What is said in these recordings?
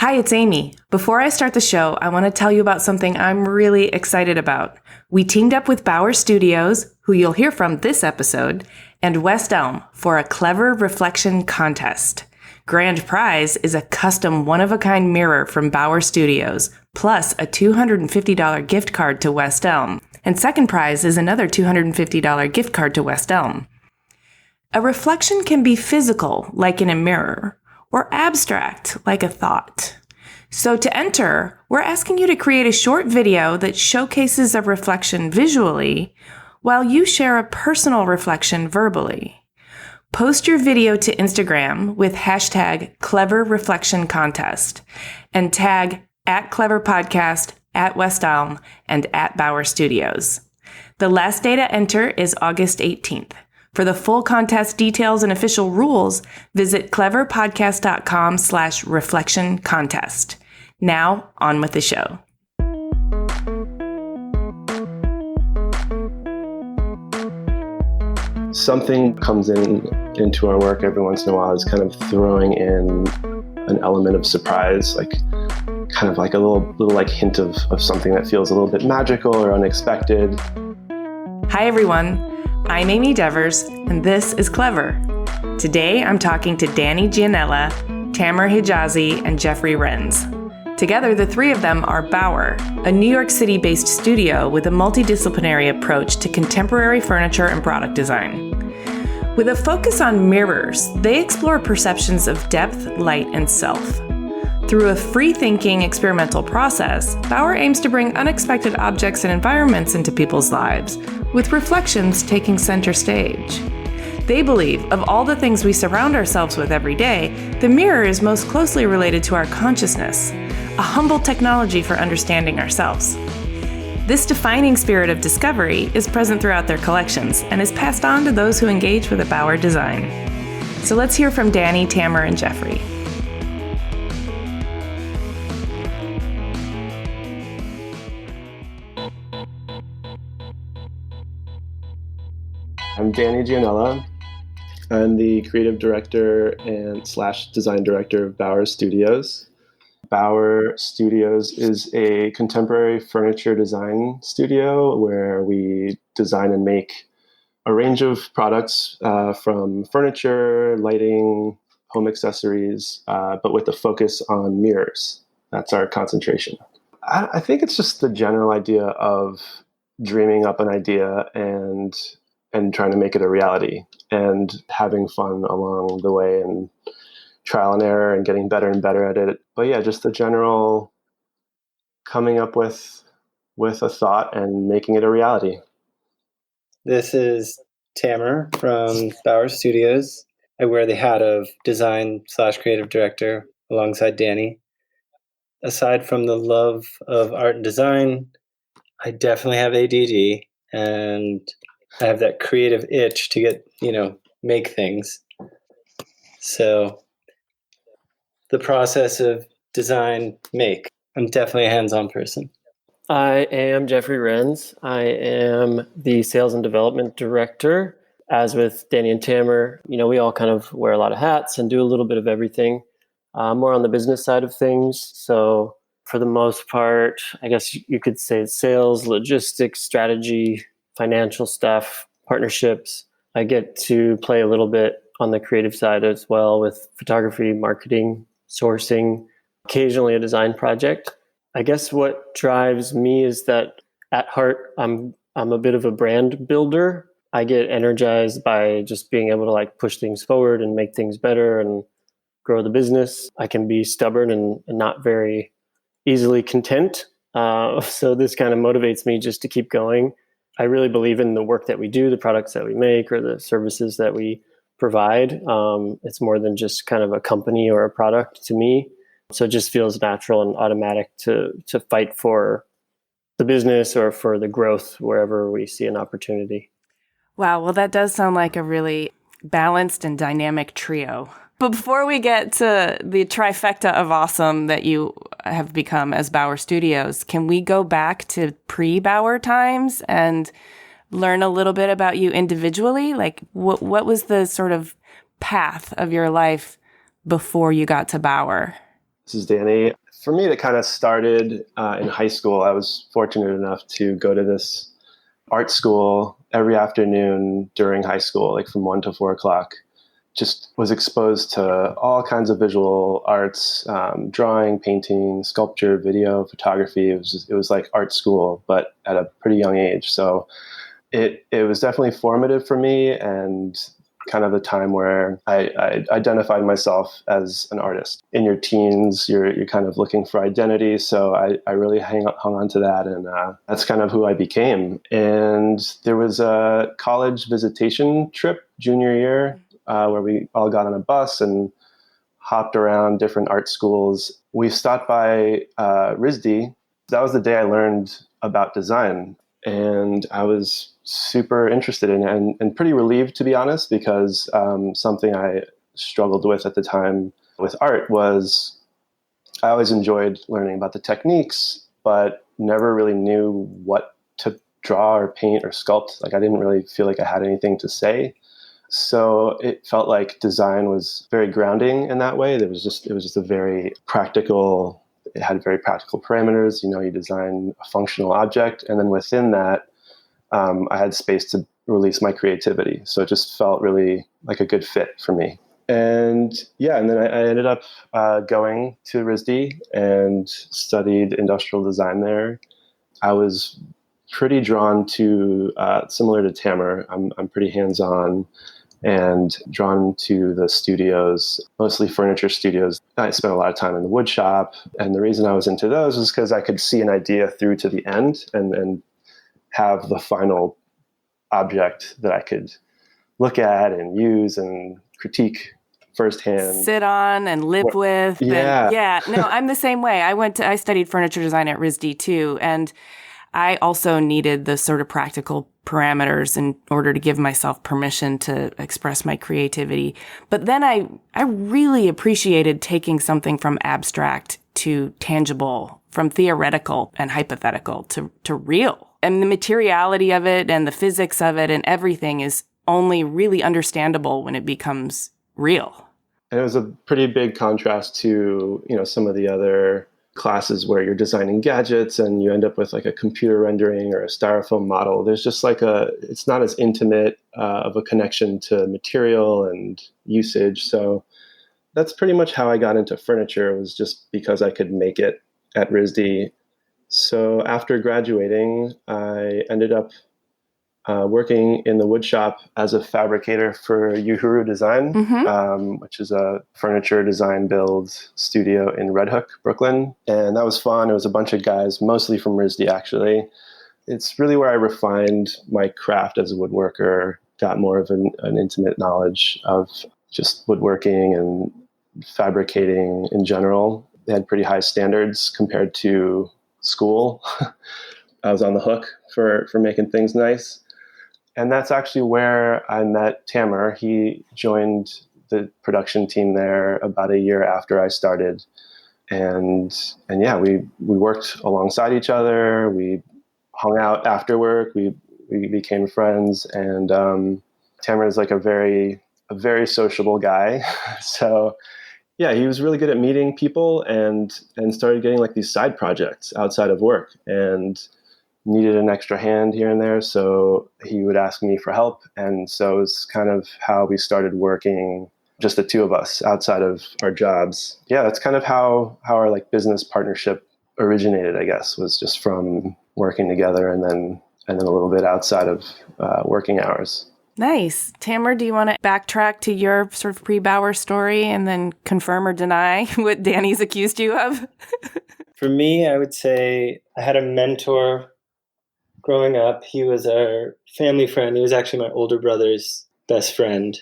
Hi, it's Amy. Before I start the show, I want to tell you about something I'm really excited about. We teamed up with Bauer Studios, who you'll hear from this episode, and West Elm for a clever reflection contest. Grand prize is a custom one-of-a-kind mirror from Bauer Studios, plus a $250 gift card to West Elm. And second prize is another $250 gift card to West Elm. A reflection can be physical, like in a mirror, or abstract, like a thought. So to enter, we're asking you to create a short video that showcases a reflection visually, while you share a personal reflection verbally. Post your video to Instagram with hashtag #CleverReflectionContest and tag @CleverPodcast, @West Elm, and @Bauer Studios. The last day to enter is August 18th. For the full contest details and official rules, visit cleverpodcast.com/reflectioncontest. Now, on with the show. Something comes into our work every once in a while is kind of throwing in an element of surprise, like kind of like a little like hint of something that feels a little bit magical or unexpected. Hi, everyone. I'm Amy Devers, and this is Clever. Today, I'm talking to Danny Giannella, Tammer Hijazi, and Jeffrey Renz. Together, the three of them are Bauer, a New York City-based studio with a multidisciplinary approach to contemporary furniture and product design. With a focus on mirrors, they explore perceptions of depth, light, and self. Through a free-thinking experimental process, Bauer aims to bring unexpected objects and environments into people's lives, with reflections taking center stage. They believe, of all the things we surround ourselves with every day, the mirror is most closely related to our consciousness, a humble technology for understanding ourselves. This defining spirit of discovery is present throughout their collections and is passed on to those who engage with a Bauer design. So let's hear from Danny, Tammer, and Jeffrey. I'm Danny Giannella. I'm the creative director and / design director of Bauer Studios. Bauer Studios is a contemporary furniture design studio where we design and make a range of products from furniture, lighting, home accessories, but with a focus on mirrors. That's our concentration. I think it's just the general idea of dreaming up an idea and trying to make it a reality and having fun along the way and trial and error and getting better and better at it. But yeah, just the general coming up with a thought and making it a reality. This is Tammer from Bauer Studios. I wear the hat of design / creative director alongside Danny. Aside from the love of art and design, I definitely have ADD and I have that creative itch to get, make things. So the process of design, make. I'm definitely a hands-on person. I am Jeffrey Renz. I am the sales and development director. As with Danny and Tammer, we all kind of wear a lot of hats and do a little bit of everything. More on the business side of things. So for the most part, I guess you could say sales, logistics, strategy, financial stuff, partnerships. I get to play a little bit on the creative side as well with photography, marketing, sourcing, occasionally a design project. I guess what drives me is that at heart, I'm a bit of a brand builder. I get energized by just being able to push things forward and make things better and grow the business. I can be stubborn and not very easily content. So this kind of motivates me just to keep going. I really believe in the work that we do, the products that we make, or the services that we provide. It's more than just kind of a company or a product to me. So it just feels natural and automatic to fight for the business or for the growth wherever we see an opportunity. Wow, well, that does sound like a really balanced and dynamic trio. But before we get to the trifecta of awesome that you have become as Bauer Studios, can we go back to pre-Bauer times and learn a little bit about you individually? What was the sort of path of your life before you got to Bauer? This is Danny. For me, it kind of started in high school. I was fortunate enough to go to this art school every afternoon during high school, like from 1 to 4 o'clock. Just was exposed to all kinds of visual arts, drawing, painting, sculpture, video, photography. It was like art school, but at a pretty young age. So it was definitely formative for me, and kind of a time where I identified myself as an artist. In your teens, you're kind of looking for identity. So I really hung on to that, and that's kind of who I became. And there was a college visitation trip junior year where we all got on a bus and hopped around different art schools. We stopped by RISD. That was the day I learned about design. And I was super interested in it and pretty relieved, to be honest, because something I struggled with at the time with art was I always enjoyed learning about the techniques, but never really knew what to draw or paint or sculpt. Like I didn't really feel like I had anything to say. So it felt like design was very grounding in that way. It was just a very practical. It had very practical parameters. You design a functional object, and then within that, I had space to release my creativity. So it just felt really like a good fit for me. And and then I ended up going to RISD and studied industrial design there. I was pretty drawn to, similar to Tammer, I'm pretty hands-on and drawn to the studios, mostly furniture studios. I spent a lot of time in the wood shop. And the reason I was into those was because I could see an idea through to the end and have the final object that I could look at and use and critique firsthand. Sit on and live with. Yeah. No, I'm the same way. I studied furniture design at RISD too. And I also needed the sort of practical parameters in order to give myself permission to express my creativity. But then I really appreciated taking something from abstract to tangible, from theoretical and hypothetical to real. And the materiality of it and the physics of it and everything is only really understandable when it becomes real. And it was a pretty big contrast to, some of the other classes where you're designing gadgets and you end up with like a computer rendering or a styrofoam model. There's just it's not as intimate of a connection to material and usage. So that's pretty much how I got into furniture. It was just because I could make it at RISD. So after graduating, I ended up working in the wood shop as a fabricator for Uhuru Design, which is a furniture design build studio in Red Hook, Brooklyn. And that was fun. It was a bunch of guys, mostly from RISD, actually. It's really where I refined my craft as a woodworker, got more of an intimate knowledge of just woodworking and fabricating in general. They had pretty high standards compared to school. I was on the hook for making things nice. And that's actually where I met Tammer. He joined the production team there about a year after I started. And we worked alongside each other. We hung out after work. We became friends. And Tammer is like a very sociable guy. So yeah, he was really good at meeting people and started getting like these side projects outside of work and needed an extra hand here and there. So he would ask me for help. And so it was kind of how we started working, just the two of us outside of our jobs. Yeah, that's kind of how our like business partnership originated, I guess, was just from working together and then a little bit outside of working hours. Nice. Tammer, do you want to backtrack to your sort of pre-Bauer story and then confirm or deny what Danny's accused you of? For me, I would say I had a mentor growing up. He was our family friend. He was actually my older brother's best friend.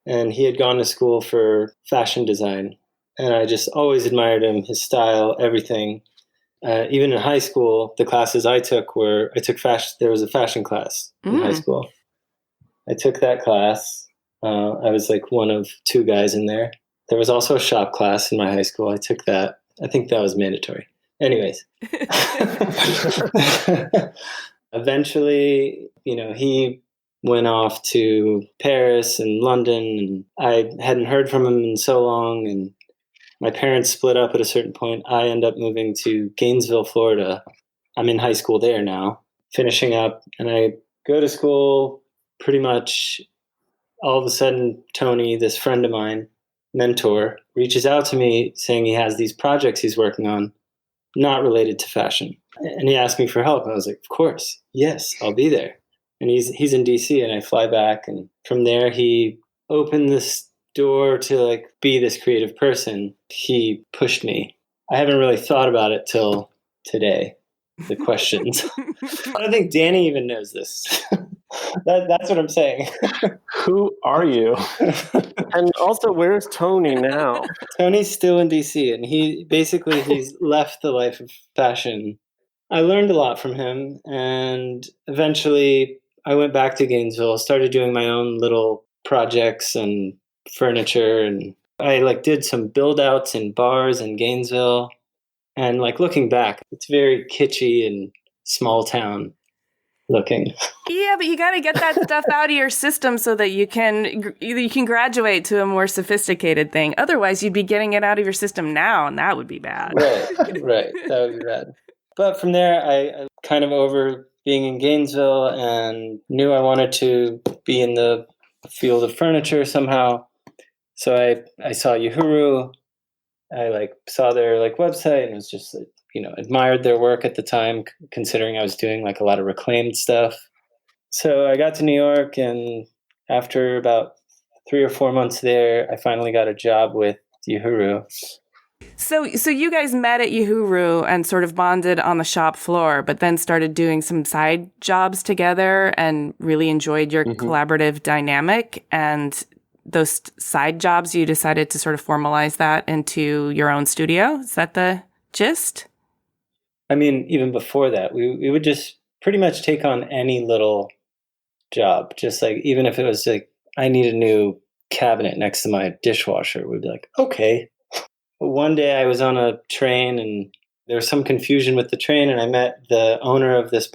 And he had gone to school for fashion design. And I just always admired him, his style, everything. Even in high school, the classes I took fashion. There was a fashion class in high school. I took that class. I was like one of two guys in there. There was also a shop class in my high school. I took that. I think that was mandatory. Anyways. Eventually, he went off to Paris and London, and I hadn't heard from him in so long. And My parents split up at a certain point. I end up moving to Gainesville, Florida. I'm in high school there now, finishing up, and I go to school pretty much. All of a sudden, Tony, this friend of mine, mentor, reaches out to me saying he has these projects he's working on, not related to fashion. And he asked me for help. And I was like, of course, yes, I'll be there. And he's in DC, and I fly back. And from there, he opened this door to like be this creative person. He pushed me. I haven't really thought about it till today, the questions. I don't think Danny even knows this. That's what I'm saying. Who are you? And also, where's Tony now? Tony's still in DC, and he's left the life of fashion. I learned a lot from him, and eventually I went back to Gainesville, started doing my own little projects and furniture, and I like did some build outs in bars in Gainesville. And like looking back, it's very kitschy and small town looking. Yeah, but you got to get that stuff out of your system so that you can graduate to a more sophisticated thing. Otherwise, you'd be getting it out of your system now, and that would be bad. Right. That would be bad. But from there, I kind of over being in Gainesville and knew I wanted to be in the field of furniture somehow. So I saw Uhuru. I like saw their like website and was just admired their work at the time, considering I was doing like a lot of reclaimed stuff. So I got to New York, and after about 3 or 4 months there, I finally got a job with Uhuru. So you guys met at Uhuru and sort of bonded on the shop floor, but then started doing some side jobs together and really enjoyed your collaborative dynamic. And those side jobs, you decided to sort of formalize that into your own studio. Is that the gist? I mean, even before that, we would just pretty much take on any little job. Just like, even if it was like, I need a new cabinet next to my dishwasher, we'd be like, okay. One day I was on a train and there was some confusion with the train, and I met the owner of this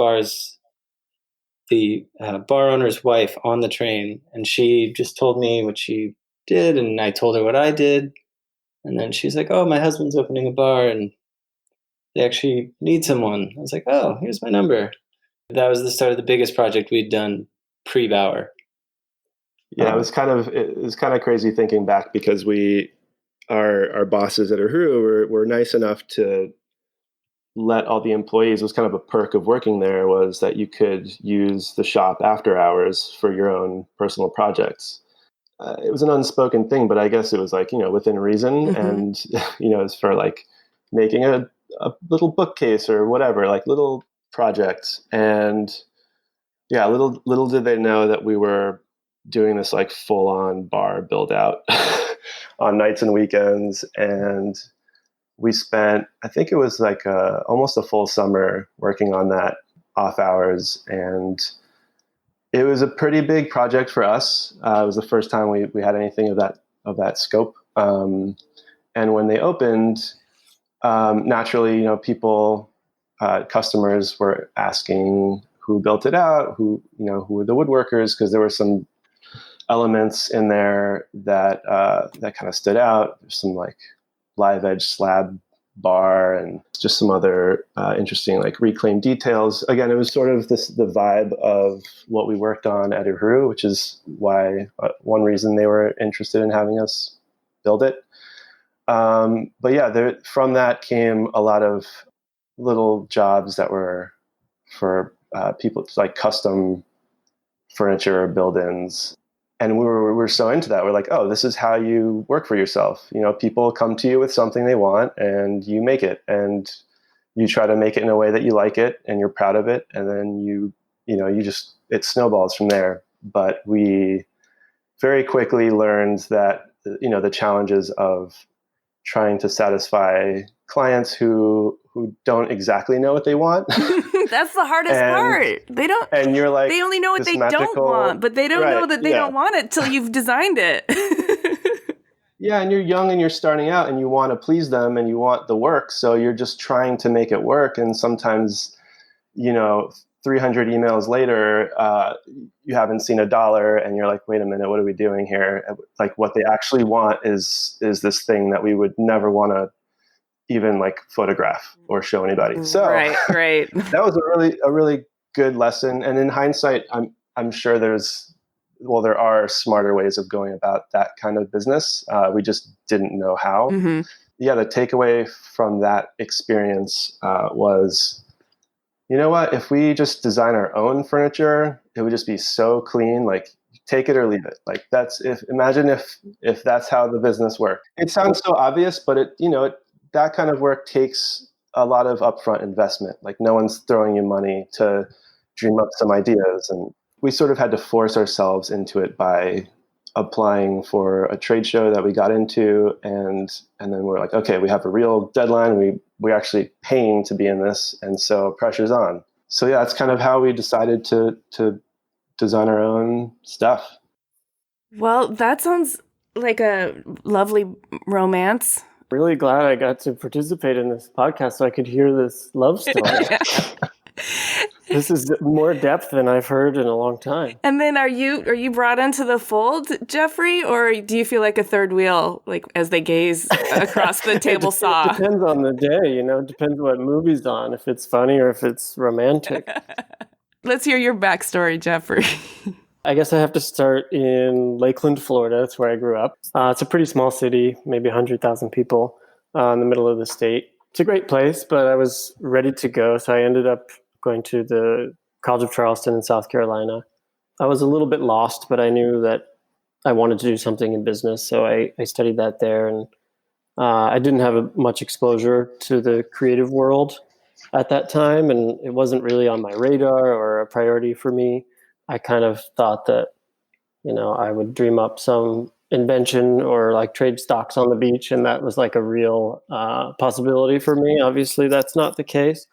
the bar owner's wife on the train, and she just told me what she did, and I told her what I did. And then she's like, oh, my husband's opening a bar and they actually need someone. I was like, oh, here's my number. That was the start of the biggest project we'd done pre-Bauer. Yeah, it was kind of crazy thinking back, because our bosses at Uhuru were nice enough to let all the employees, it was kind of a perk of working there, was that you could use the shop after hours for your own personal projects. It was an unspoken thing, but I guess it was like, within reason. And, it's for like making a little bookcase or whatever, like little projects. And yeah, little did they know that we were doing this like full on bar build out on nights and weekends. And we spent, I think it was like almost a full summer working on that off hours. And it was a pretty big project for us. It was the first time we had anything of that scope. And when they opened, naturally, people, customers were asking who built it out, who were the woodworkers, because there were some elements in there that kind of stood out. There's some like live edge slab bar and just some other interesting like reclaimed details. Again, it was sort of the vibe of what we worked on at Uhuru, which is why one reason they were interested in having us build it. But yeah, from that came a lot of little jobs that were for people, like custom furniture build-ins. And we were so into that. We're like, oh, this is how you work for yourself. People come to you with something they want and you make it, and you try to make it in a way that you like it and you're proud of it. And then it snowballs from there. But we very quickly learned that, the challenges of trying to satisfy clients who don't exactly know what they want. That's the hardest part. They don't. And you're like, they only know what they don't want, but they don't know that they don't want it till you've designed it. Yeah, and you're young and you're starting out and you want to please them and you want the work, so you're just trying to make it work. And sometimes, 300 emails later, you haven't seen $1 and you're like, wait a minute, what are we doing here? Like what they actually want is this thing that we would never want to even like photograph or show anybody. So right. that was a really good lesson. And in hindsight, I'm sure there are smarter ways of going about that kind of business. We just didn't know how. Mm-hmm. Yeah, the takeaway from that experience was, you know what? If we just design our own furniture, it would just be so clean. Like, take it or leave it. Like imagine if that's how the business worked. It sounds so obvious, but that kind of work takes a lot of upfront investment. Like no one's throwing you money to dream up some ideas, and we sort of had to force ourselves into it by applying for a trade show that we got into, and then we're like, okay, we have a real deadline. We're actually paying to be in this, and so pressure's on. So yeah, that's kind of how we decided to design our own stuff. Well, that sounds like a lovely romance. Really glad I got to participate in this podcast so I could hear this love story. This is more depth than I've heard in a long time. And then are you brought into the fold, Jeffrey, or do you feel like a third wheel, like as they gaze across the table saw? It depends on the day, It depends what movie's on, if it's funny or if it's romantic. Let's hear your backstory, Jeffrey. I guess I have to start in Lakeland, Florida. That's where I grew up. It's a pretty small city, maybe 100,000 people in the middle of the state. It's a great place, but I was ready to go, so I ended up going to the College of Charleston in South Carolina. I was a little bit lost, but I knew that I wanted to do something in business, so I studied that there. And I didn't have much exposure to the creative world at that time, and it wasn't really on my radar or a priority for me. I kind of thought that, I would dream up some invention or like trade stocks on the beach, and that was like a real possibility for me. Obviously, that's not the case.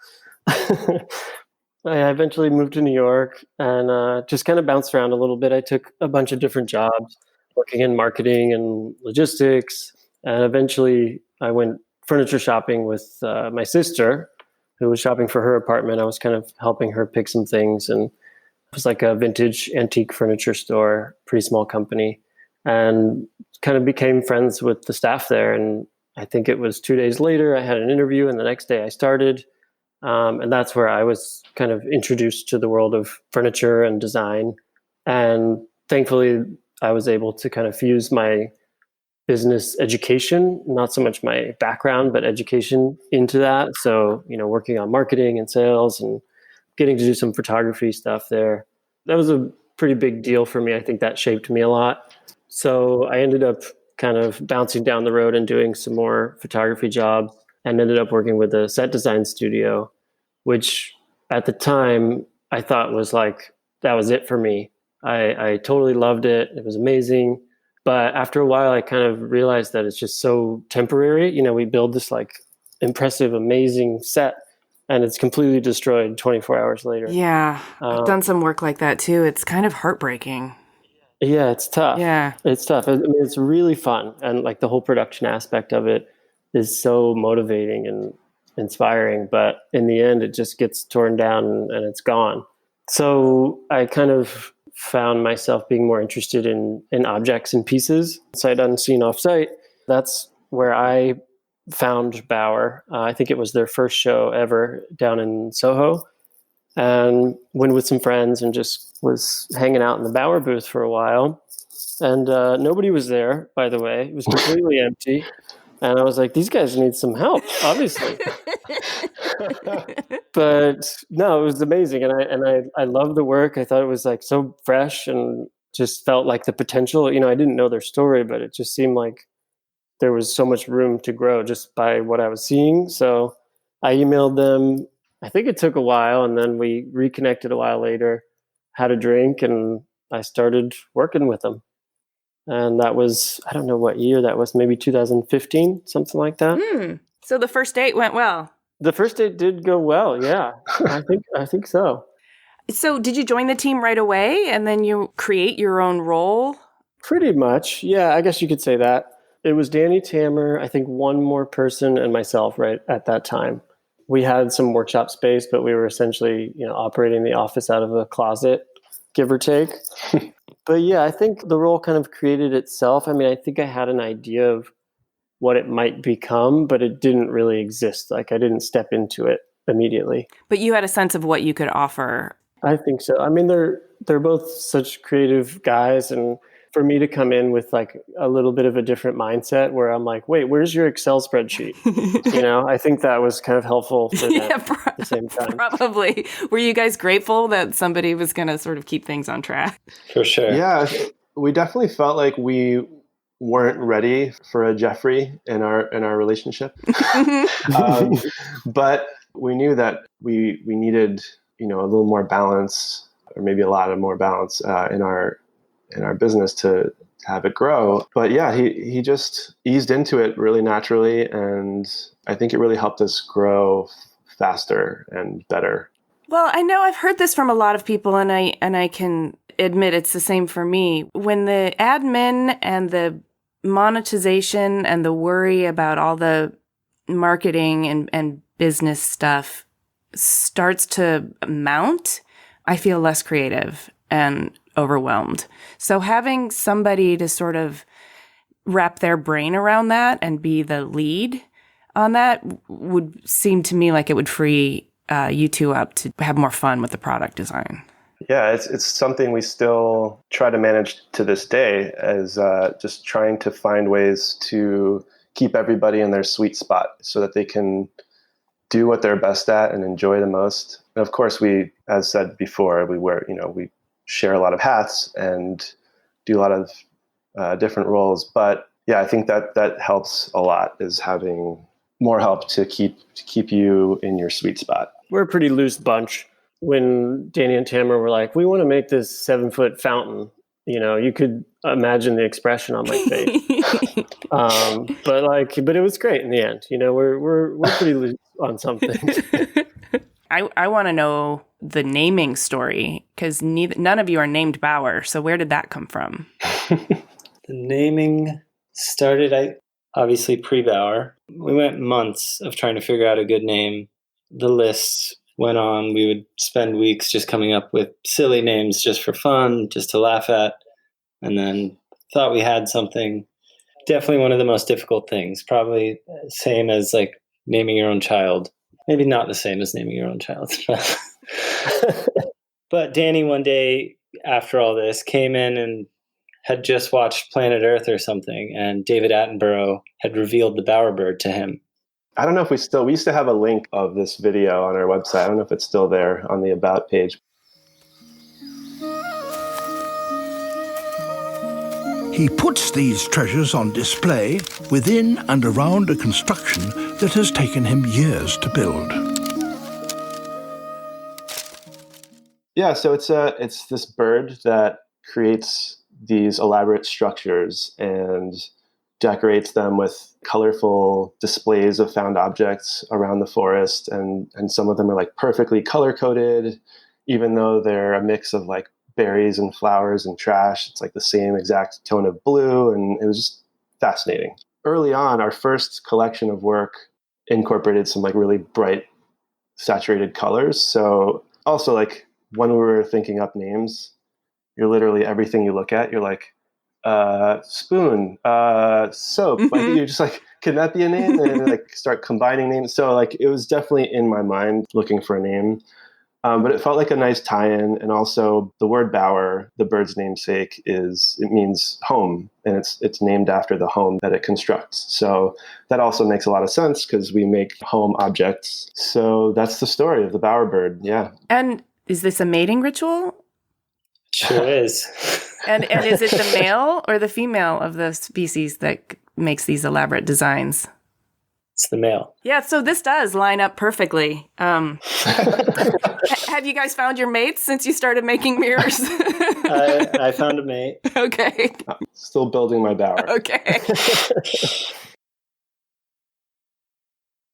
I eventually moved to New York and just kind of bounced around a little bit. I took a bunch of different jobs working in marketing and logistics. And eventually I went furniture shopping with my sister, who was shopping for her apartment. I was kind of helping her pick some things. And it was like a vintage antique furniture store, pretty small company, and kind of became friends with the staff there. And I think it was 2 days later, I had an interview, and the next day I started. And that's where I was kind of introduced to the world of furniture and design. And thankfully, I was able to kind of fuse my business education, not so much my background, but education into that. So, working on marketing and sales and getting to do some photography stuff there. That was a pretty big deal for me. I think that shaped me a lot. So I ended up kind of bouncing down the road and doing some more photography jobs, and ended up working with a set design studio, which at the time I thought was like, that was it for me. I totally loved it. It was amazing. But after a while, I kind of realized that it's just so temporary. We build this like impressive, amazing set, and it's completely destroyed 24 hours later. Yeah, I've done some work like that too. It's kind of heartbreaking. Yeah, it's tough. Yeah. It's tough. I mean, it's really fun. And like the whole production aspect of it is so motivating and inspiring. But in the end, it just gets torn down and it's gone. So I kind of found myself being more interested in objects and pieces, sight unseen off-site. That's where I found Bauer. I think it was their first show ever down in Soho. And went with some friends and just was hanging out in the Bauer booth for a while. And nobody was there, by the way. It was completely empty. And I was like, these guys need some help, obviously. But no, it was amazing. And I loved the work. I thought it was like so fresh and just felt like the potential. I didn't know their story, but it just seemed like there was so much room to grow just by what I was seeing. So I emailed them. I think it took a while, and then we reconnected a while later, had a drink, and I started working with them. And that was, I don't know what year that was, maybe 2015, something like that. So the first date went well. The first date did go well, yeah. I think so. So did you join the team right away and then you create your own role? Pretty much, yeah, I guess you could say that. It was Danny, Tammer, I think one more person, and myself right at that time. we had some workshop space, but we were essentially, operating the office out of a closet, give or take. But yeah, I think the role kind of created itself. I mean, I think I had an idea of what it might become, but it didn't really exist. Like I didn't step into it immediately. But you had a sense of what you could offer. I think so. I mean, they're both such creative guys, and for me to come in with like a little bit of a different mindset where I'm like, wait, where's your Excel spreadsheet? I think that was kind of helpful for them at the same time. Probably. Were you guys grateful that somebody was going to sort of keep things on track? For sure. Yeah, we definitely felt like we weren't ready for a Jeffrey in our relationship. But we knew that we needed, a little more balance, or maybe a lot of more balance in our business to have it grow. But yeah, he just eased into it really naturally, and I think it really helped us grow faster and better. Well, I know I've heard this from a lot of people, and I can admit it's the same for me. When the admin and the monetization and the worry about all the marketing and business stuff starts to mount, I feel less creative and overwhelmed. So having somebody to sort of wrap their brain around that and be the lead on that would seem to me like it would free you two up to have more fun with the product design. Yeah, it's something we still try to manage to this day, as just trying to find ways to keep everybody in their sweet spot so that they can do what they're best at and enjoy the most. And of course, we, as said before, we share a lot of hats and do a lot of different roles. But yeah, I think that helps a lot, is having more help to keep you in your sweet spot. We're a pretty loose bunch. When Danny and Tammer were like, we want to make this 7-foot fountain, you could imagine the expression on my face. But it was great in the end. We're pretty loose on some things. I want to know the naming story, because none of you are named Bauer. So where did that come from? The naming started, obviously pre-Bauer. We went months of trying to figure out a good name. The lists went on. We would spend weeks just coming up with silly names just for fun, just to laugh at, and then thought we had something. Definitely one of the most difficult things, probably same as like naming your own child. Maybe not the same as naming your own child. But Danny one day after all this came in and had just watched Planet Earth or something, and David Attenborough had revealed the bowerbird to him. I don't know if we used to have a link of this video on our website. I don't know if it's still there on the About page. He puts these treasures on display within and around a construction that has taken him years to build. Yeah, so it's this bird that creates these elaborate structures and decorates them with colorful displays of found objects around the forest, and some of them are like perfectly color coded, even though they're a mix of like berries and flowers and trash. It's like the same exact tone of blue, and it was just fascinating. Early on, our first collection of work incorporated some like really bright saturated colors. So also, like, when we were thinking up names, you're literally, everything you look at, you're like, spoon, soap. Mm-hmm. Like, you're just like, can that be a name? And like start combining names. So like, it was definitely in my mind looking for a name. But it felt like a nice tie-in. And also the word bower, the bird's namesake, it means home, and it's named after the home that it constructs. So that also makes a lot of sense because we make home objects. So that's the story of the bowerbird. Yeah. And is this a mating ritual? Sure is. And is it the male or the female of the species that makes these elaborate designs? It's the male. Yeah, so this does line up perfectly. Have you guys found your mates since you started making mirrors? I found a mate. Okay. I'm still building my bower. Okay.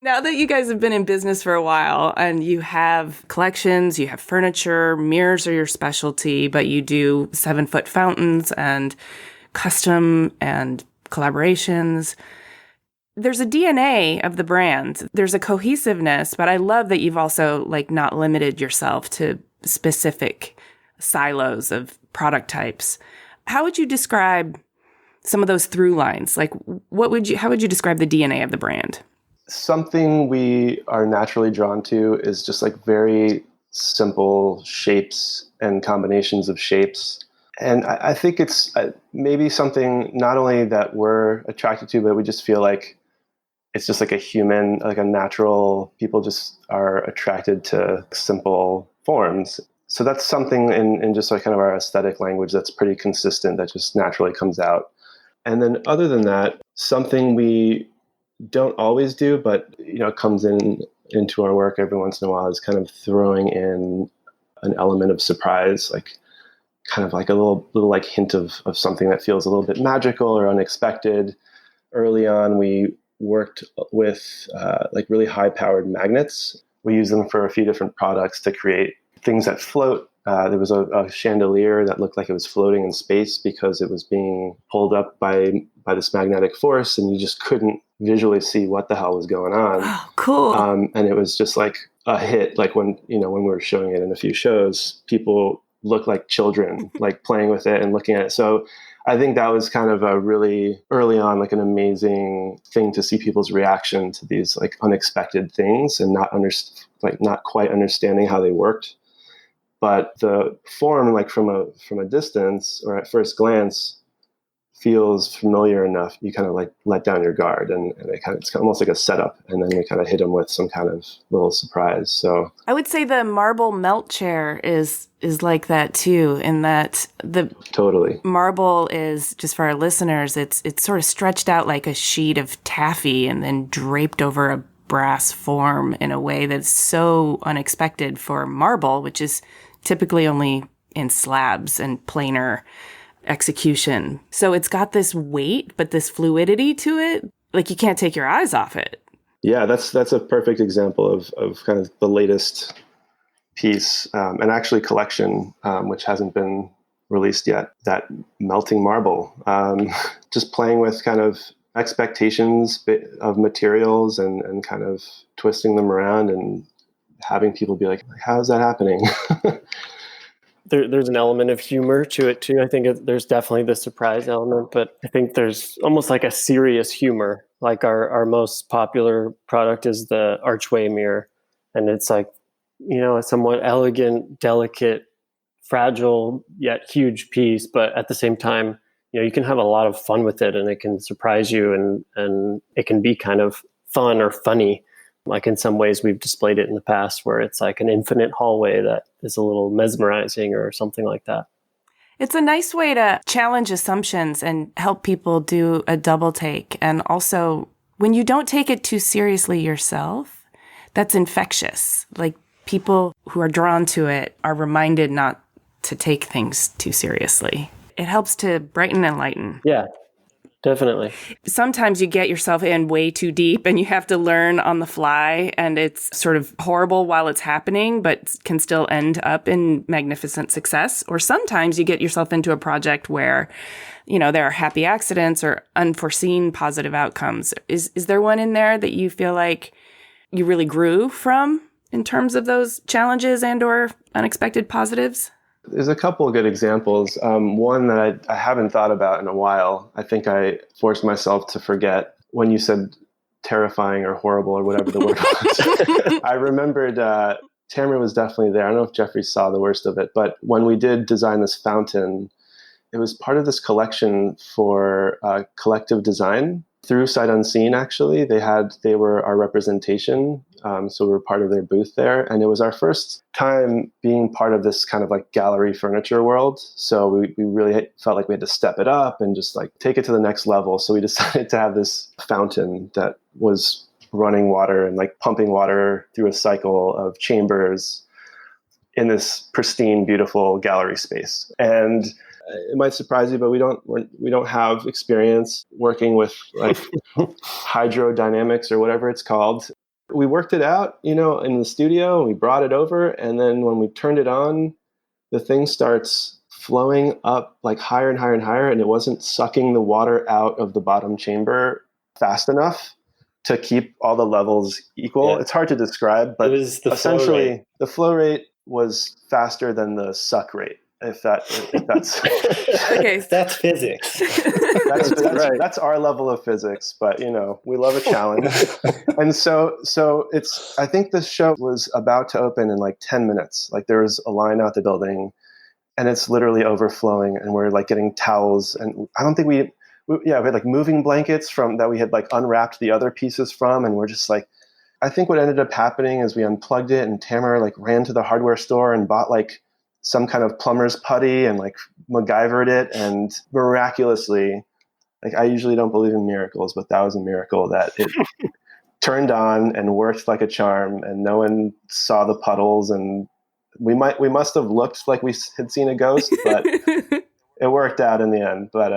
Now that you guys have been in business for a while and you have collections, you have furniture, mirrors are your specialty, but you do 7-foot fountains and custom and collaborations. There's a DNA of the brand. There's a cohesiveness, but I love that you've also like not limited yourself to specific silos of product types. How would you describe some of those through lines? Like how would you describe the DNA of the brand? Something we are naturally drawn to is just like very simple shapes and combinations of shapes. And I think it's maybe something not only that we're attracted to, but we just feel like it's just like a human, like a natural, people just are attracted to simple forms. So that's something in just like kind of our aesthetic language that's pretty consistent, that just naturally comes out. And then other than that, something we don't always do, but comes into our work every once in a while, is kind of throwing in an element of surprise, like kind of like a little like hint of something that feels a little bit magical or unexpected. Early on, we worked with like really high powered magnets. We use them for a few different products to create things that float. There was a chandelier that looked like it was floating in space because it was being pulled up by this magnetic force, and you just couldn't visually see what the hell was going on. Oh, cool. And it was just like a hit. Like when we were showing it in a few shows, people looked like children, like playing with it and looking at it. So I think that was kind of a really early on, like an amazing thing to see people's reaction to these like unexpected things and not quite understanding how they worked. But the form, like from a distance or at first glance, feels familiar enough. You kind of like let down your guard, and it's almost like a setup. And then we kind of hit them with some kind of little surprise. So I would say the marble melt chair is like that too, in that the totally marble is, just for our listeners, it's sort of stretched out like a sheet of taffy and then draped over a brass form in a way that's so unexpected for marble, which is typically only in slabs and planar execution. So it's got this weight, but this fluidity to it, like you can't take your eyes off it. Yeah, that's a perfect example of kind of the latest piece and actually collection, which hasn't been released yet, that melting marble. Just playing with kind of expectations of materials and kind of twisting them around and having people be like, how is that happening? There's an element of humor to it too. I think there's definitely the surprise element, but I think there's almost like a serious humor. Like our most popular product is the archway mirror. And it's like, a somewhat elegant, delicate, fragile, yet huge piece. But at the same time, you can have a lot of fun with it, and it can surprise you, and it can be kind of fun or funny. Like in some ways we've displayed it in the past where it's like an infinite hallway that is a little mesmerizing or something like that. It's a nice way to challenge assumptions and help people do a double take. And also, when you don't take it too seriously yourself, that's infectious. Like people who are drawn to it are reminded not to take things too seriously. It helps to brighten and lighten. Yeah. Definitely. Sometimes you get yourself in way too deep and you have to learn on the fly, and it's sort of horrible while it's happening, but can still end up in magnificent success. Or sometimes you get yourself into a project where, there are happy accidents or unforeseen positive outcomes. Is there one in there that you feel like you really grew from in terms of those challenges and or unexpected positives? There's a couple of good examples. One that I haven't thought about in a while. I think I forced myself to forget when you said terrifying or horrible or whatever the word was. I remembered Tammer was definitely there. I don't know if Jeffrey saw the worst of it, but when we did design this fountain, it was part of this collection for collective design through Sight Unseen. Actually, they were our representation. So we were part of their booth there. And it was our first time being part of this kind of like gallery furniture world. So we really felt like we had to step it up and just like take it to the next level. So we decided to have this fountain that was running water and like pumping water through a cycle of chambers in this pristine, beautiful gallery space. And it might surprise you, but we don't have experience working with like hydrodynamics or whatever it's called. We worked it out, in the studio, and we brought it over. And then when we turned it on, the thing starts flowing up like higher and higher and higher. And it wasn't sucking the water out of the bottom chamber fast enough. to keep all the levels equal. Yeah. It's hard to describe, but It was the essentially the flow rate was faster than the suck rate. If that's Okay. That's physics. that's our level of physics, but we love a challenge. And so I think the show was about to open in like 10 minutes. Like there was a line out the building and it's literally overflowing, and we're like getting towels, and I don't think we had like moving blankets from that we had like unwrapped the other pieces from, and we're just like, I think what ended up happening is we unplugged it, and Tammer like ran to the hardware store and bought like some kind of plumber's putty and like MacGyvered it, and miraculously, like I usually don't believe in miracles, but that was a miracle that it turned on and worked like a charm, and no one saw the puddles, and we must have looked like we had seen a ghost, but it worked out in the end. But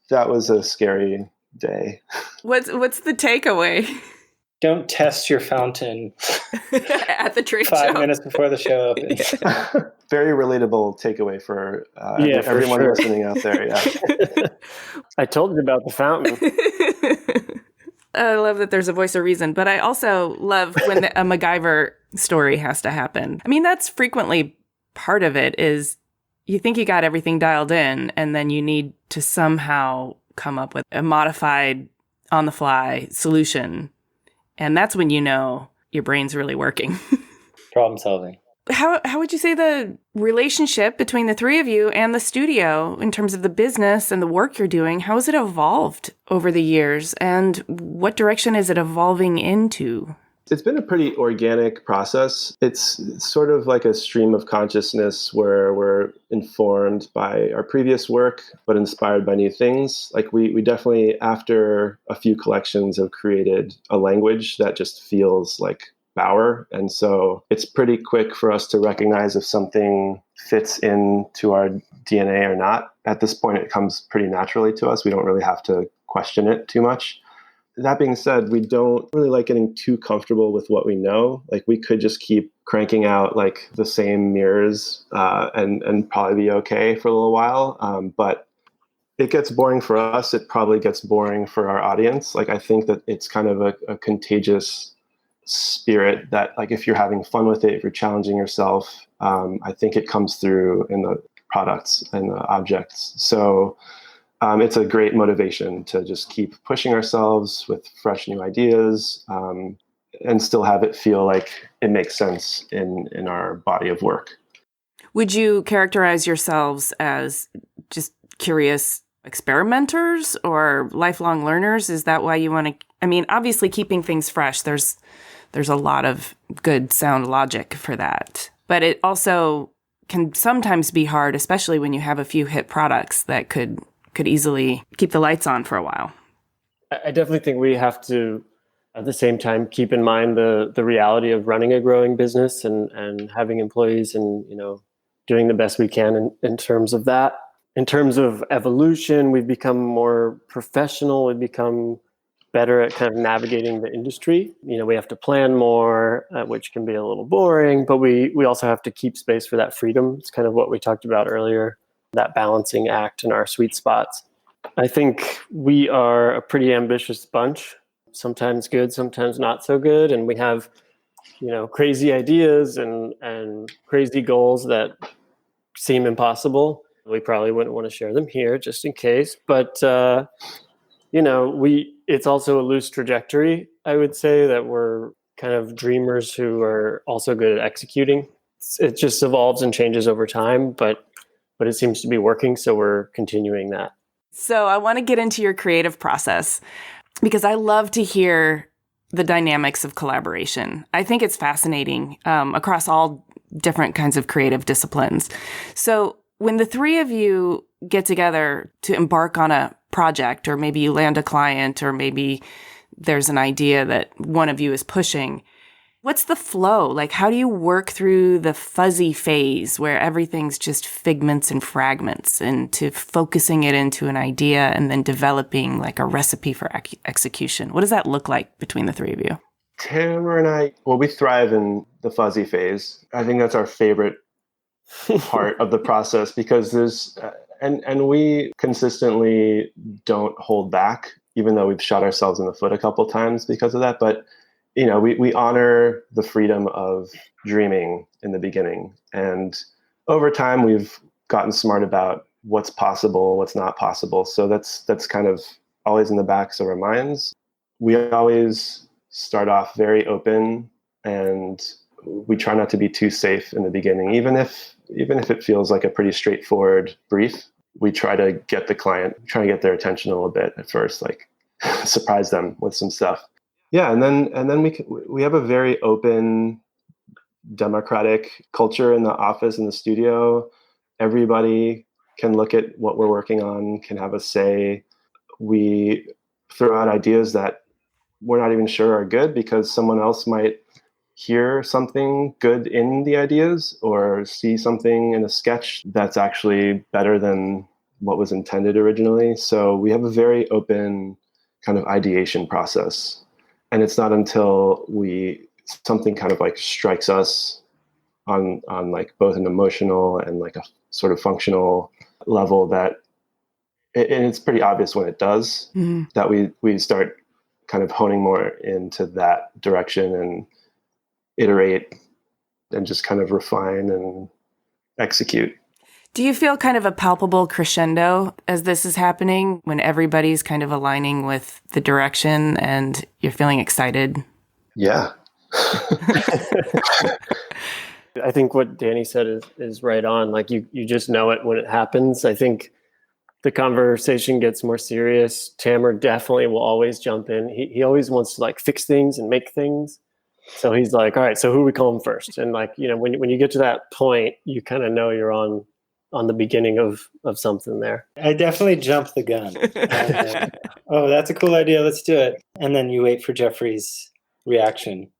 that was a scary day. What's the takeaway? Don't test your fountain at the trade show 5 minutes before the show opens. Very relatable takeaway for everyone sure. listening out there. Yeah. I told you about the fountain. I love that there's a voice of reason, but I also love when a MacGyver story has to happen. I mean, that's frequently part of it is you think you got everything dialed in, and then you need to somehow come up with a modified on-the-fly solution. And that's when your brain's really working. Problem solving. How would you say the relationship between the three of you and the studio in terms of the business and the work you're doing, how has it evolved over the years, and what direction is it evolving into? It's been a pretty organic process. It's sort of like a stream of consciousness where we're informed by our previous work, but inspired by new things. Like we definitely, after a few collections, have created a language that just feels like Bauer. And so it's pretty quick for us to recognize if something fits into our DNA or not. At this point, it comes pretty naturally to us. We don't really have to question it too much. That being said, we don't really like getting too comfortable with what we know. Like we could just keep cranking out like the same mirrors and probably be okay for a little while. But it gets boring for us. It probably gets boring for our audience. Like I think that it's kind of a contagious spirit that like if you're having fun with it, if you're challenging yourself, I think it comes through in the products and the objects. So it's a great motivation to just keep pushing ourselves with fresh new ideas and still have it feel like it makes sense in our body of work. Would you characterize yourselves as just curious experimenters or lifelong learners? Is that why you want to, I mean, obviously keeping things fresh, there's a lot of good sound logic for that. But it also can sometimes be hard, especially when you have a few hit products that could easily keep the lights on for a while. I definitely think we have to, at the same time, keep in mind the reality of running a growing business and having employees and, doing the best we can in terms of that. In terms of evolution, we've become more professional. We've become better at kind of navigating the industry. We have to plan more, which can be a little boring, but we also have to keep space for that freedom. It's kind of what we talked about earlier, that balancing act in our sweet spots. I think we are a pretty ambitious bunch, sometimes good, sometimes not so good. And we have, crazy ideas and crazy goals that seem impossible. We probably wouldn't want to share them here just in case, but it's also a loose trajectory. I would say that we're kind of dreamers who are also good at executing. It just evolves and changes over time, but it seems to be working, so we're continuing that. So I want to get into your creative process because I love to hear the dynamics of collaboration. I think it's fascinating across all different kinds of creative disciplines. So when the three of you get together to embark on a project, or maybe you land a client, or maybe there's an idea that one of you is pushing, what's the flow? Like, how do you work through the fuzzy phase where everything's just figments and fragments into focusing it into an idea and then developing like a recipe for execution? What does that look like between the three of you? Tammer and I, we thrive in the fuzzy phase. I think that's our favorite part of the process because there's, and we consistently don't hold back. even though we've shot ourselves in the foot a couple times because of that. But, we honor the freedom of dreaming in the beginning. And over time, we've gotten smart about what's possible, what's not possible. So that's kind of always in the backs of our minds. We always start off very open, and we try not to be too safe in the beginning. Even if it feels like a pretty straightforward brief, we try to get their attention a little bit at first, like surprise them with some stuff. Yeah, and then we have a very open, democratic culture in the office, in the studio. Everybody can look at what we're working on, can have a say. We throw out ideas that we're not even sure are good because someone else might hear something good in the ideas or see something in a sketch that's actually better than what was intended originally. So we have a very open kind of ideation process. And it's not until something kind of like strikes us on like both an emotional and like a sort of functional level and it's pretty obvious when it does, that we start kind of honing more into that direction and iterate and just kind of refine and execute. Do you feel kind of a palpable crescendo as this is happening, when everybody's kind of aligning with the direction and you're feeling excited? Yeah. I think what Danny said is right on. Like you just know it when it happens. I think the conversation gets more serious. Tammer definitely will always jump in. He always wants to like fix things and make things. So he's like, all right, so who are we calling first? And like, when you get to that point, you kind of know you're on the beginning of something there. I definitely jump the gun. Oh, that's a cool idea. Let's do it. And then you wait for Jeffrey's reaction.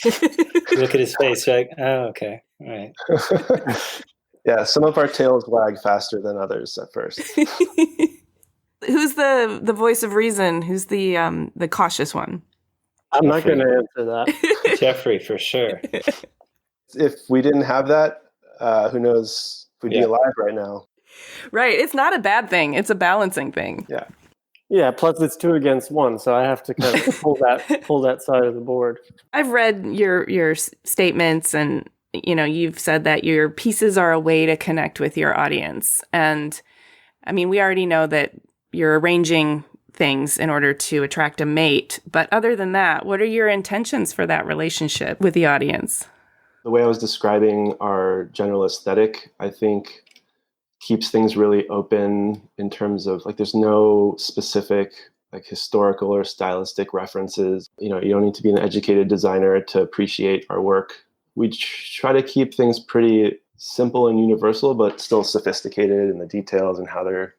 You look at his face, you're like, oh, okay. All right. Yeah, some of our tails wag faster than others at first. Who's the voice of reason? Who's the cautious one? I'm not going to answer that. Jeffrey, for sure. If we didn't have that, who knows if we'd be alive right now. Right. It's not a bad thing. It's a balancing thing. Yeah. Yeah, plus it's 2 against 1, so I have to kind of pull that side of the board. I've read your statements, and you've said that your pieces are a way to connect with your audience. And I mean, we already know that you're arranging things in order to attract a mate, but other than that, what are your intentions for that relationship with the audience? The way I was describing our general aesthetic, I think, keeps things really open in terms of like there's no specific like historical or stylistic references. You don't need to be an educated designer to appreciate our work. We try to keep things pretty simple and universal, but still sophisticated in the details and how they're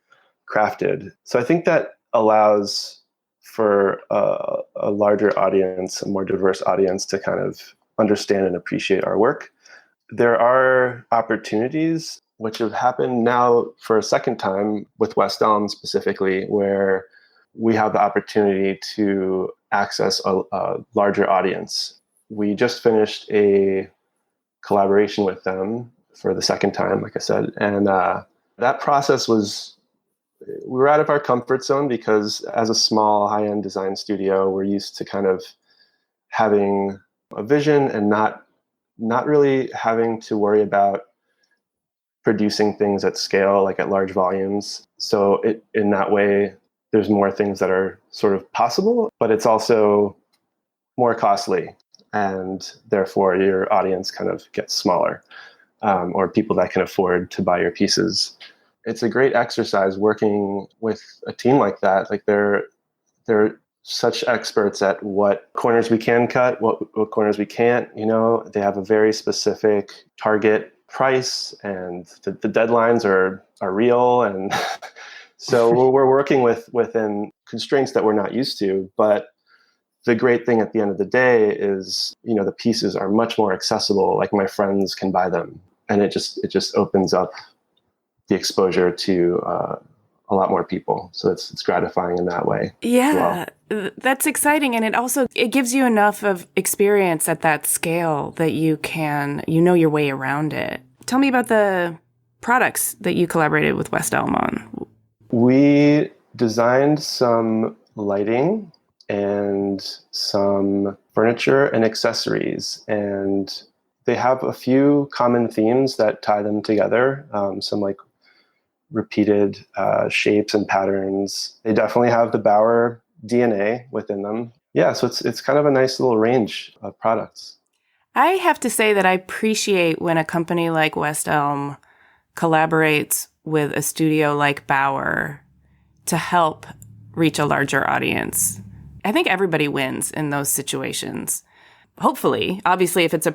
crafted. So I think that allows for a larger audience, a more diverse audience, to kind of understand and appreciate our work. There are opportunities which have happened now for a second time with West Elm specifically, where we have the opportunity to access a larger audience. We just finished a collaboration with them for the second time, like I said. And that process we were out of our comfort zone because as a small high-end design studio, we're used to kind of having a vision and not really having to worry about producing things at scale, like at large volumes. So in that way, there's more things that are sort of possible, but it's also more costly. And therefore, your audience kind of gets smaller, or people that can afford to buy your pieces. It's a great exercise working with a team like that. Like they're such experts at what corners we can cut, what corners we can't. They have a very specific target price, and the deadlines are real, and so we're working within constraints that we're not used to. But the great thing at the end of the day is, the pieces are much more accessible. Like my friends can buy them, and it just opens up the exposure to a lot more people. So it's gratifying in that way. Yeah, that's exciting. And it gives you enough of experience at that scale that you know your way around it. Tell me about the products that you collaborated with West Elm on. We designed some lighting and some furniture and accessories, and they have a few common themes that tie them together. Some like repeated shapes and patterns. They definitely have the Bauer DNA within them. Yeah, so it's kind of a nice little range of products. I have to say that I appreciate when a company like West Elm collaborates with a studio like Bauer to help reach a larger audience. I think everybody wins in those situations. Hopefully, obviously, if it's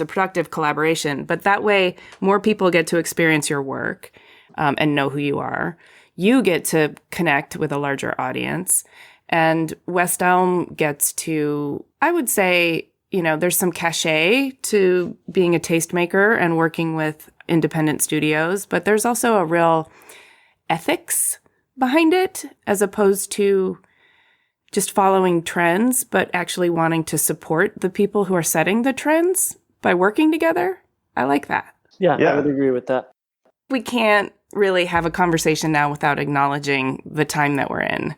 a productive collaboration, but that way more people get to experience your work and know who you are. You get to connect with a larger audience, and West Elm gets to, I would say, there's some cachet to being a tastemaker and working with independent studios, but there's also a real ethics behind it, as opposed to just following trends, but actually wanting to support the people who are setting the trends by working together. I like that. Yeah, I would agree with that. We can't really have a conversation now without acknowledging the time that we're in.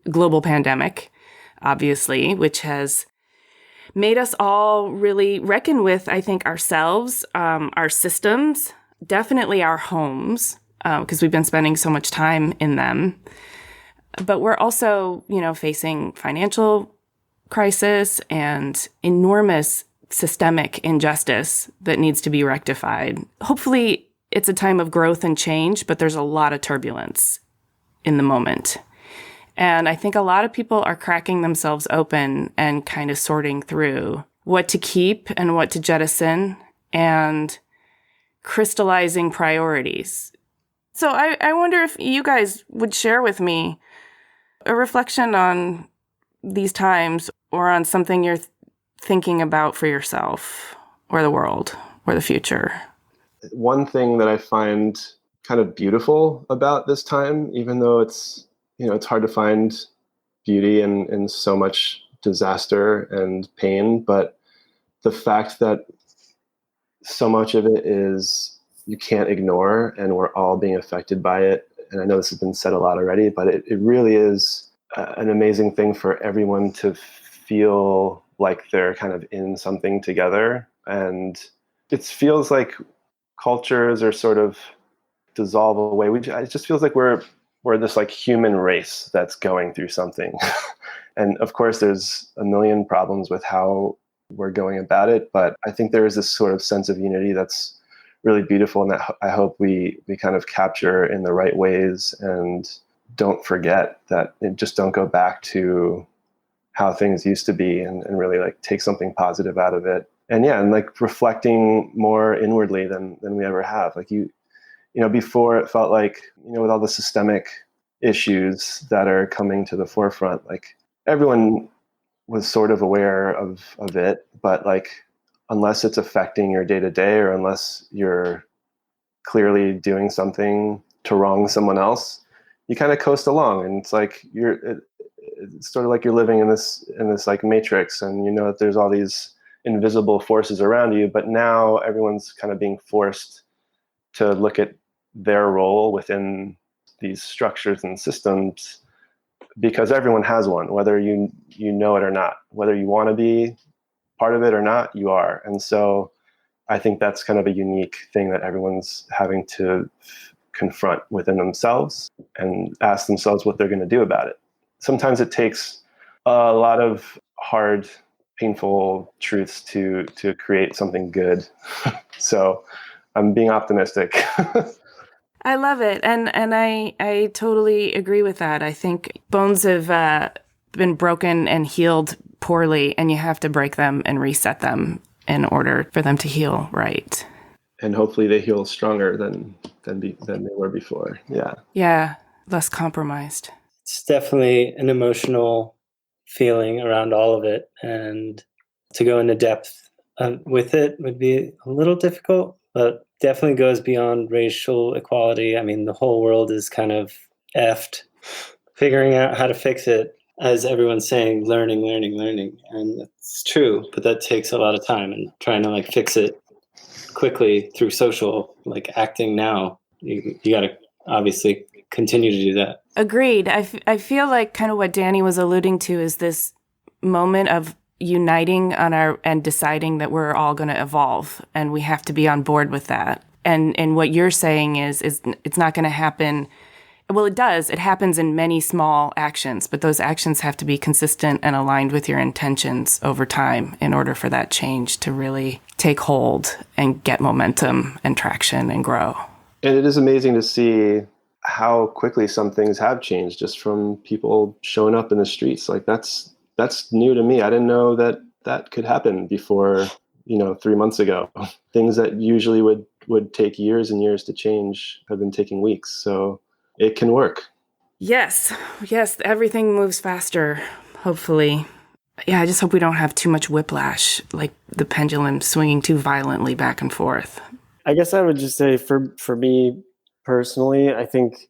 Global pandemic, obviously, which has made us all really reckon with, I think, ourselves, our systems, definitely our homes, because we've been spending so much time in them. But we're also, facing financial crisis and enormous systemic injustice that needs to be rectified. Hopefully, it's a time of growth and change, but there's a lot of turbulence in the moment. And I think a lot of people are cracking themselves open and kind of sorting through what to keep and what to jettison and crystallizing priorities. So I wonder if you guys would share with me a reflection on these times or on something you're thinking about for yourself or the world or the future. One thing that I find kind of beautiful about this time, even though it's hard to find beauty in so much disaster and pain, but the fact that so much of it is you can't ignore, and we're all being affected by it. And I know this has been said a lot already, but it really is an amazing thing for everyone to feel like they're kind of in something together. And it feels like cultures are sort of dissolve away. It just feels like we're this like human race that's going through something. And of course, there's a million problems with how we're going about it. But I think there is this sort of sense of unity that's really beautiful, and that I hope we kind of capture in the right ways, and don't forget that, just don't go back to how things used to be, and really like take something positive out of it. And yeah, and like reflecting more inwardly than we ever have. Like before it felt like, with all the systemic issues that are coming to the forefront, like everyone was sort of aware of it, but like, unless it's affecting your day to day, or unless you're clearly doing something to wrong someone else, you kind of coast along. And it's like, it's sort of like you're living in this like matrix, and that there's all these invisible forces around you, but now everyone's kind of being forced to look at their role within these structures and systems, because everyone has one, whether you know it or not, whether you want to be part of it or not, you are. And so I think that's kind of a unique thing that everyone's having to confront within themselves and ask themselves what they're going to do about it. Sometimes it takes a lot of hard, painful truths to create something good. So I'm being optimistic. I love it. And I totally agree with that. I think bones have been broken and healed poorly, and you have to break them and reset them in order for them to heal right. And hopefully they heal stronger than they were before. Yeah. Yeah. Less compromised. It's definitely an emotional feeling around all of it. And to go into depth with it would be a little difficult, but definitely goes beyond racial equality. I mean, the whole world is kind of effed. Figuring out how to fix it, as everyone's saying, learning. And it's true, but that takes a lot of time, and trying to like fix it quickly through social, like acting now. You got to obviously continue to do that. Agreed. I feel like kind of what Danny was alluding to is this moment of uniting on and deciding that we're all going to evolve, and we have to be on board with that. And what you're saying is it's not going to happen. Well, it does. It happens in many small actions, but those actions have to be consistent and aligned with your intentions over time in order for that change to really take hold and get momentum and traction and grow. And it is amazing to see how quickly some things have changed just from people showing up in the streets. Like that's new to me. I didn't know that could happen before, 3 months ago. Things that usually would take years and years to change have been taking weeks. So it can work. Yes, everything moves faster, hopefully. Yeah, I just hope we don't have too much whiplash, like the pendulum swinging too violently back and forth. I guess I would just say for me personally, I think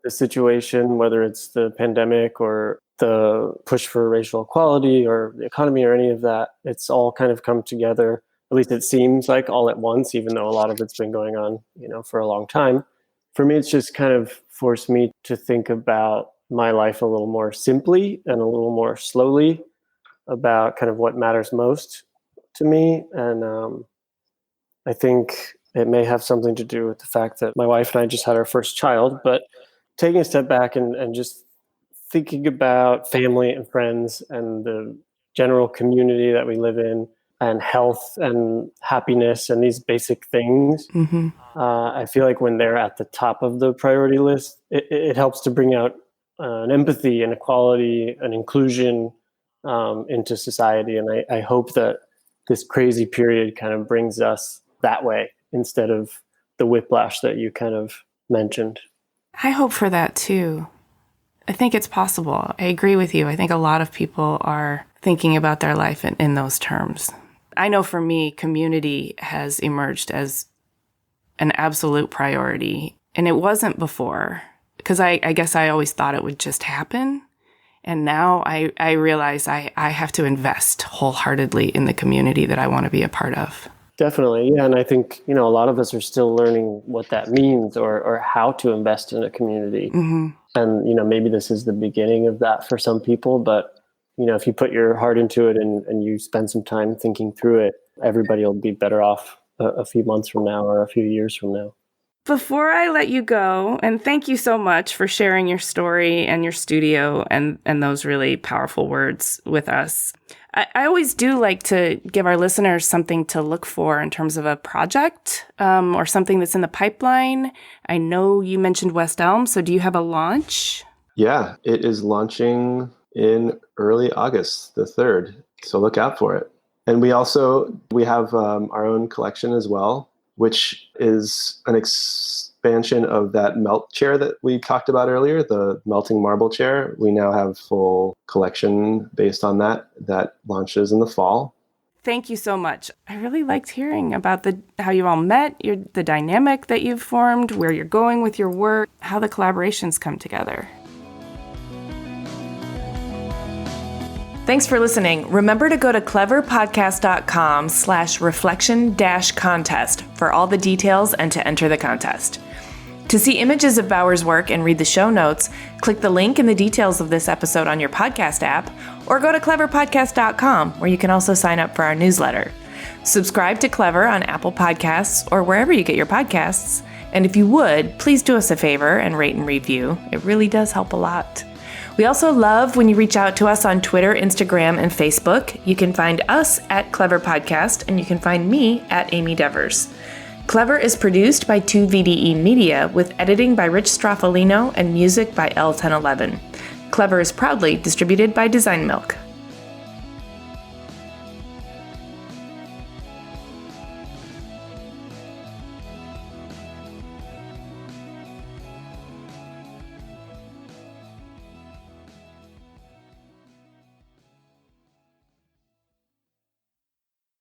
the situation, whether it's the pandemic or the push for racial equality or the economy or any of that, it's all kind of come together. At least it seems like all at once, even though a lot of it's been going on, for a long time. For me, it's just kind of forced me to think about my life a little more simply and a little more slowly about kind of what matters most to me. And I think it may have something to do with the fact that my wife and I just had our first child, but taking a step back and just thinking about family and friends and the general community that we live in and health and happiness and these basic things. Mm-hmm. I feel like when they're at the top of the priority list, it helps to bring out an empathy and equality and inclusion into society. And I hope that this crazy period kind of brings us that way instead of the whiplash that you kind of mentioned. I hope for that too. I think it's possible. I agree with you. I think a lot of people are thinking about their life in those terms. I know for me, community has emerged as an absolute priority. And it wasn't before, because I guess I always thought it would just happen. And now I realize I have to invest wholeheartedly in the community that I want to be a part of. Definitely. Yeah. And I think, a lot of us are still learning what that means or how to invest in a community. Mm-hmm. And, maybe this is the beginning of that for some people, but, if you put your heart into it and you spend some time thinking through it, everybody will be better off a few months from now or a few years from now. Before I let you go, and thank you so much for sharing your story and your studio and those really powerful words with us. I always do like to give our listeners something to look for in terms of a project or something that's in the pipeline. I know you mentioned West Elm, so do you have a launch? Yeah, it is launching in early August, the 3rd. So look out for it. And we have our own collection as well, which is an expansion of that melt chair that we talked about earlier, the melting marble chair. We now have full collection based on that launches in the fall. Thank you so much. I really liked hearing about how you all met, the dynamic that you've formed, where you're going with your work, how the collaborations come together. Thanks for listening. Remember to go to cleverpodcast.com/reflection-contest for all the details and to enter the contest. To see images of Bauer's work and read the show notes, click the link in the details of this episode on your podcast app, or go to cleverpodcast.com, where you can also sign up for our newsletter. Subscribe to Clever on Apple Podcasts or wherever you get your podcasts. And if you would, please do us a favor and rate and review. It really does help a lot. We also love when you reach out to us on Twitter, Instagram, and Facebook. You can find us at Clever Podcast, and you can find me at Amy Devers. Clever is produced by 2VDE Media, with editing by Rich Straffolino and music by L1011. Clever is proudly distributed by Design Milk.